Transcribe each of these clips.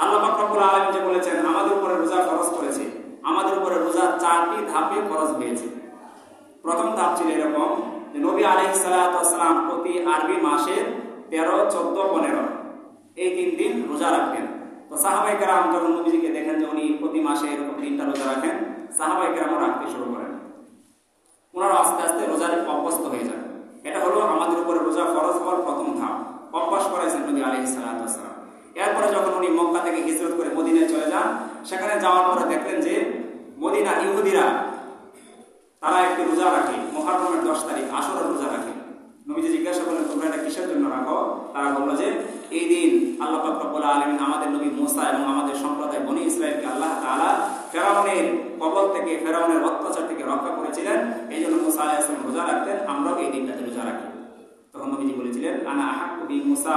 আল্লাহ পাক রব্বুল আলামিন যে বলেছেন আমাদের উপরে রোজা ফরজ করেছে, আমাদের উপরে রোজা 4টি ধাপে ফরজ হয়েছে। প্রথম ধাপ ছিল এরকম যে নবী আলাইহিস সালাতু ওয়াস সালাম প্রতি আরবি মাসের 13, 14, 15 এই 3 দিন রোজা রাখতেন। তো সাহাবায়ে কেরাম যখন নবীজিকে দেখেন যে উনি প্রতি মাসে এরকম 3টা রোজা রাখেন, সাহাবায়ে কেরামও রাখতে শুরু করেন। ওনারা আস্তে আস্তে রোজার অভ্যস্ত হয়ে যান। এটা হলো আমাদের উপরে রোজা ফরজ হওয়ার প্রথম ধাপ, অভ্যাস করাইছেন নবী আলাইহিস সালাতু ওয়াস সালাম। এরপরে যখন উনি মক্কা থেকে হিজরত করে মদিনায় চলে যান, সেখানে যাওয়ার পরে দেখলেন যে মদিনা ইহুদিরা তারা একটি রোজা রাখে, মুহররমের 10 তারিখ আশুরার রোজা রাখে। নবীজি জিজ্ঞাসা করলেন তোমরা এটা কিসের জন্য রাখো? তারা বলল যে এই দিন আল্লাহ পাক রব্বুল আলামিন আমাদের নবী মুসা এবং আমাদের সম্প্রদায় বনী ইসরাইলকে আল্লাহ তাআলা ফেরাউনের কবল থেকে, ফেরাউনের অত্যাচার থেকে রক্ষা করেছিলেন, এই জন্য মুসা আলাইহিস সালাম রোজা রাখতেন, আমরাও এই দিনটাতে রোজা রাখি। তখন নবীজি বলেছিলেন আনা আহাক্কু বি মুসা,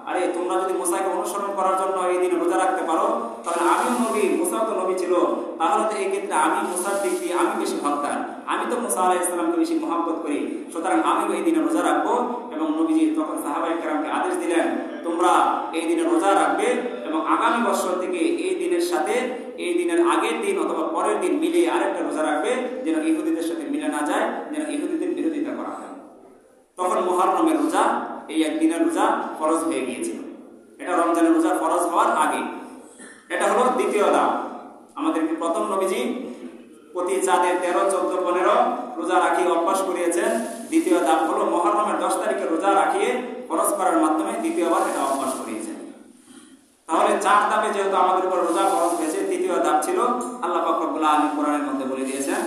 আরে তোমরা যদি মুসাকে অনুসরণ করার জন্য এই দিনে রোজা রাখতে পারো তাহলে আমিও নবী, মুসাও তো নবী ছিল, তাহলে তো এই ক্ষেত্রে আমি মুসার দিক দিয়ে আমি বেশি হকদার, আমি তো মুসা আলাইহিস সালামকে বেশি মহব্বত করি, সুতরাং আমিও এই দিনে রোজা রাখবো। এবং নবীজি তখন সাহাবায়ে কেরামকে আদেশ দিলেন তোমরা এই দিনে রোজা রাখবে এবং আগামী বছর থেকে এই দিনের সাথে এই দিনের আগের দিন অথবা পরের দিন মিলিয়ে আরেকটা রোজা রাখবে, যেন ইহুদিদের সাথে মিলে না যায়, যেন ইহুদিদের বিরোধিতা করা হয়। তখন মুহররমের রোজা, এই একদিনের রোজা ফরজ হয়ে গিয়েছিল। এটা রমজানের রোজা ফরজ হওয়ার আগে। এটা হলো দ্বিতীয় ধাপ। আমাদেরকে প্রথম নবীজি প্রতি চাঁদে 13, 14, 15 রোজা রাখিয়ে অভ্যাস করিয়েছেন। দ্বিতীয় ধাপ হলো মুহররমের 10 তারিখে রোজা রাখিয়ে ফরজ করার মাধ্যমে দ্বিতীয়বার এটা অভ্যাস করিয়েছেন। তাহলে 4 ধাপে যেহেতু আমাদের উপর রোজা ফরজ হয়েছে, তৃতীয় ধাপ ছিল আল্লাহ পাক রব্বুল আলামিন কোরআনের মধ্যে বলে দিয়েছেন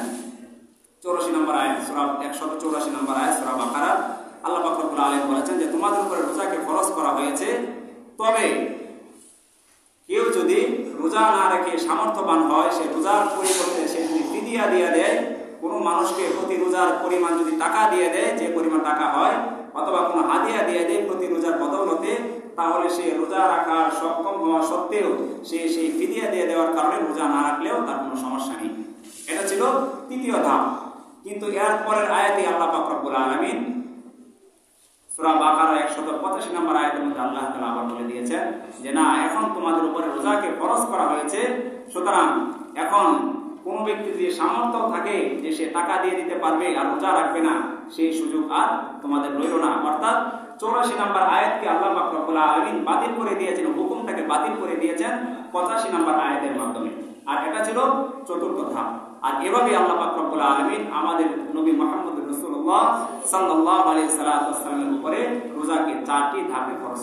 84 নম্বর আয়াত, সূরা 184 নম্বর আয়াত সূরা বাকারা, আল্লাহ পাক রব্বুল আলামিন বলেছেন যে তোমাদের উপরে রোজাকে ফরজ করা হয়েছে, তবে কেউ যদি রোজা না রেখে সামর্থ্যবান হয়, সে রোজার পরিবর্তে সে যদি ফিদিয়া দিয়ে দেয়, কোনো মানুষকে প্রতি রোজার পরিমাণ যদি টাকা দিয়ে দেয়, যে পরিমাণ টাকা হয়, অথবা কোনো হাদিয়া দিয়ে দেয় প্রতি রোজার বদৌলতে, তাহলে সে রোজা রাখার সক্ষম হওয়া সত্ত্বেও সে সেই ফিদিয়া দিয়ে দেওয়ার কারণে রোজা না রাখলেও তার কোনো সমস্যা নেই। এটা ছিল তৃতীয় ধাপ। কিন্তু এর পরের আয়াতে আল্লাহ পাক রব্বুল আলামিন সূরা বাকারা 185 নম্বর আয়াতের মধ্যে আল্লাহ তাআলা আবার বলে দিয়েছেন যে না, এখন তোমাদের উপরে রোজাকে ফরজ করা হয়েছে, সুতরাং এখন কোন ব্যক্তি যে সামর্থ্য থাকে যে সে টাকা দিয়ে দিতে পারবে আর রোজা রাখবে না, সেই সুযোগ আর তোমাদের রইল না। অর্থাৎ 84 নম্বর আয়াতকে আল্লাহ পাক রব্বুল আলামিন বাতিল করে দিয়েছেন, হুকুমটাকে বাতিল করে দিয়েছেন 85 নম্বর আয়াতের মাধ্যমে। আর এটা ছিল চতুর্থ ধাপ। আর এভাবে আল্লাহ পাক রব্বুল আলামিন আমাদের নবী মুহাম্মদ রাসূলুল্লাহ সাল্লাল্লাহু আলাইহি ওয়াসাল্লামের উপরে রোজাকে 4টি ধাপে ফরজ